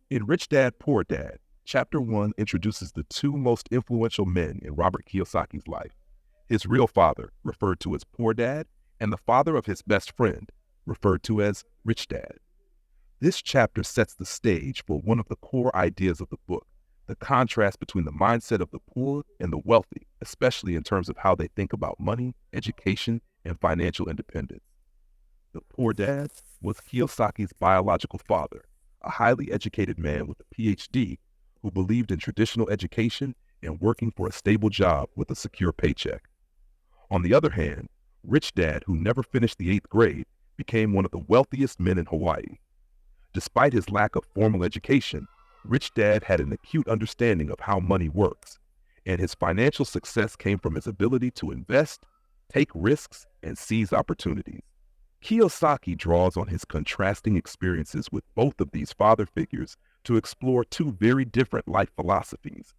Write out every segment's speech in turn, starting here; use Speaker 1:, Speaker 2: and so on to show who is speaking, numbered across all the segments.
Speaker 1: In Rich Dad, Poor Dad, Chapter 1 introduces the two most influential men in Robert Kiyosaki's life: his real father, referred to as Poor Dad, and the father of his best friend, referred to as Rich Dad. This chapter sets the stage for one of the core ideas of the book: the contrast between the mindset of the poor and the wealthy, especially in terms of how they think about money, education, and financial independence. The poor dad was Kiyosaki's biological father, a highly educated man with a PhD who believed in traditional education and working for a stable job with a secure paycheck. On the other hand, Rich Dad, who never finished the eighth grade, became one of the wealthiest men in Hawaii. Despite his lack of formal education, Rich Dad had an acute understanding of how money works, and his financial success came from his ability to invest, take risks, and seize opportunities. Kiyosaki draws on his contrasting experiences with both of these father figures to explore two very different life philosophies.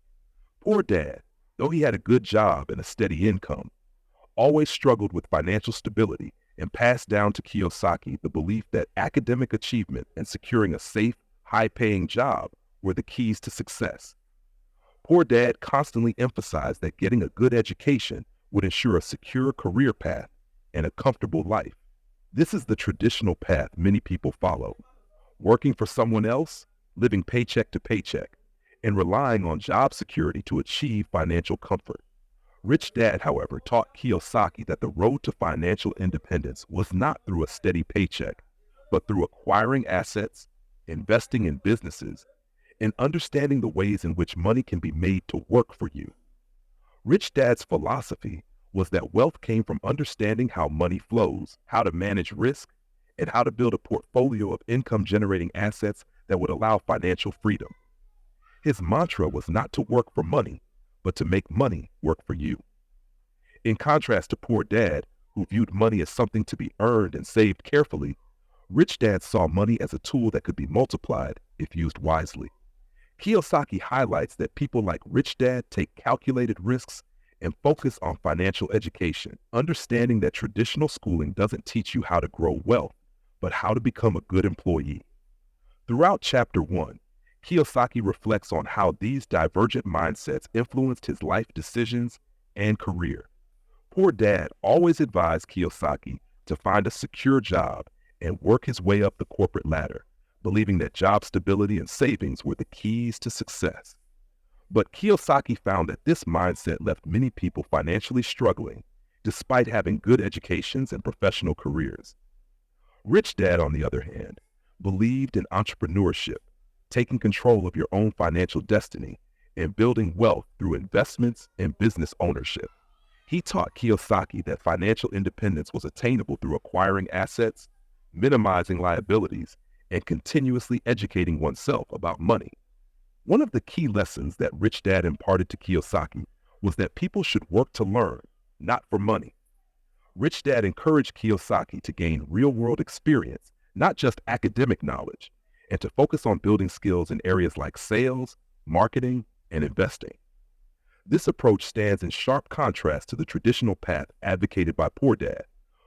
Speaker 1: Poor Dad, though he had a good job and a steady income, always struggled with financial stability and passed down to Kiyosaki the belief that academic achievement and securing a safe, high-paying job were the keys to success. Poor Dad constantly emphasized that getting a good education would ensure a secure career path and a comfortable life. This is the traditional path many people follow: working for someone else, living paycheck to paycheck, and relying on job security to achieve financial comfort. Rich Dad, however, taught Kiyosaki that the road to financial independence was not through a steady paycheck, but through acquiring assets, investing in businesses, and understanding the ways in which money can be made to work for you. Rich Dad's philosophy was that wealth came from understanding how money flows, how to manage risk, and how to build a portfolio of income-generating assets that would allow financial freedom. His mantra was not to work for money, but to make money work for you. In contrast to Poor Dad, who viewed money as something to be earned and saved carefully, Rich Dad saw money as a tool that could be multiplied if used wisely. Kiyosaki highlights that people like Rich Dad take calculated risks and focus on financial education, understanding that traditional schooling doesn't teach you how to grow wealth, but how to become a good employee. Throughout Chapter 1, Kiyosaki reflects on how these divergent mindsets influenced his life decisions and career. Poor Dad always advised Kiyosaki to find a secure job and work his way up the corporate ladder, believing that job stability and savings were the keys to success. But Kiyosaki found that this mindset left many people financially struggling, despite having good educations and professional careers. Rich Dad, on the other hand, believed in entrepreneurship, taking control of your own financial destiny, and building wealth through investments and business ownership. He taught Kiyosaki that financial independence was attainable through acquiring assets, minimizing liabilities, and continuously educating oneself about money. One of the key lessons that Rich Dad imparted to Kiyosaki was that people should work to learn, not for money. Rich Dad encouraged Kiyosaki to gain real-world experience, not just academic knowledge, and to focus on building skills in areas like sales, marketing, and investing. This approach stands in sharp contrast to the traditional path advocated by Poor Dad,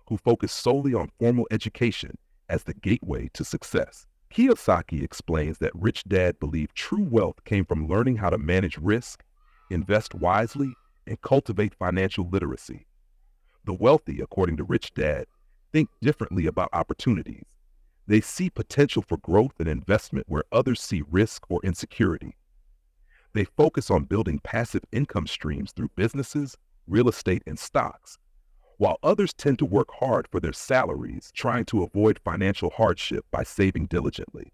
Speaker 1: who focused solely on formal education as the gateway to success. Kiyosaki explains that Rich Dad believed true wealth came from learning how to manage risk, invest wisely, and cultivate financial literacy. The wealthy, according to Rich Dad, think differently about opportunities. They see potential for growth and investment where others see risk or insecurity. They focus on building passive income streams through businesses, real estate, and stocks, while others tend to work hard for their salaries, trying to avoid financial hardship by saving diligently.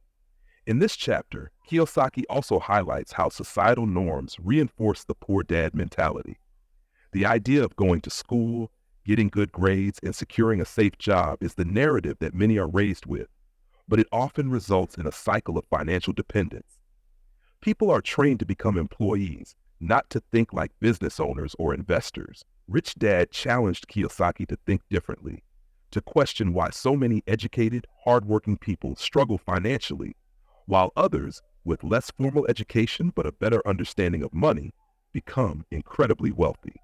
Speaker 1: In this chapter, Kiyosaki also highlights how societal norms reinforce the Poor Dad mentality. The idea of going to school, getting good grades, and securing a safe job is the narrative that many are raised with, but it often results in a cycle of financial dependence. People are trained to become employees, not to think like business owners or investors. Rich Dad challenged Kiyosaki to think differently, to question why so many educated, hardworking people struggle financially, while others, with less formal education but a better understanding of money, become incredibly wealthy.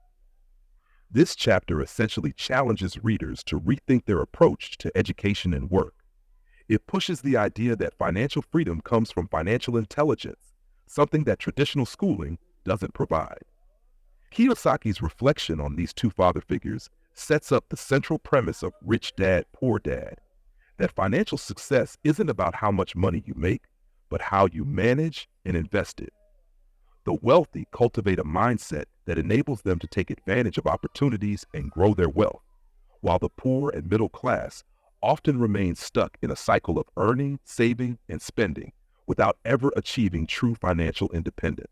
Speaker 1: This chapter essentially challenges readers to rethink their approach to education and work. It pushes the idea that financial freedom comes from financial intelligence, something that traditional schooling doesn't provide. Kiyosaki's reflection on these two father figures sets up the central premise of Rich Dad, Poor Dad, that financial success isn't about how much money you make, but how you manage and invest it. The wealthy cultivate a mindset that enables them to take advantage of opportunities and grow their wealth, while the poor and middle class often remain stuck in a cycle of earning, saving, and spending without ever achieving true financial independence.